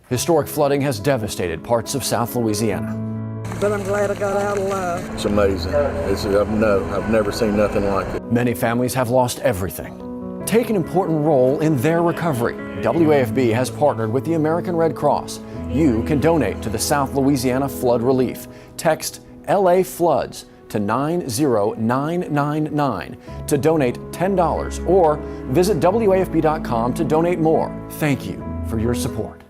Historic flooding has devastated parts of South Louisiana. But I'm glad I got out alive. It's amazing. I've never seen nothing like it. Many families have lost everything. Take an important role in their recovery. WAFB has partnered with the American Red Cross. You can donate to the South Louisiana Flood Relief. Text LA Floods to 90999 to donate $10 or visit WAFB.com to donate more. Thank you for your support.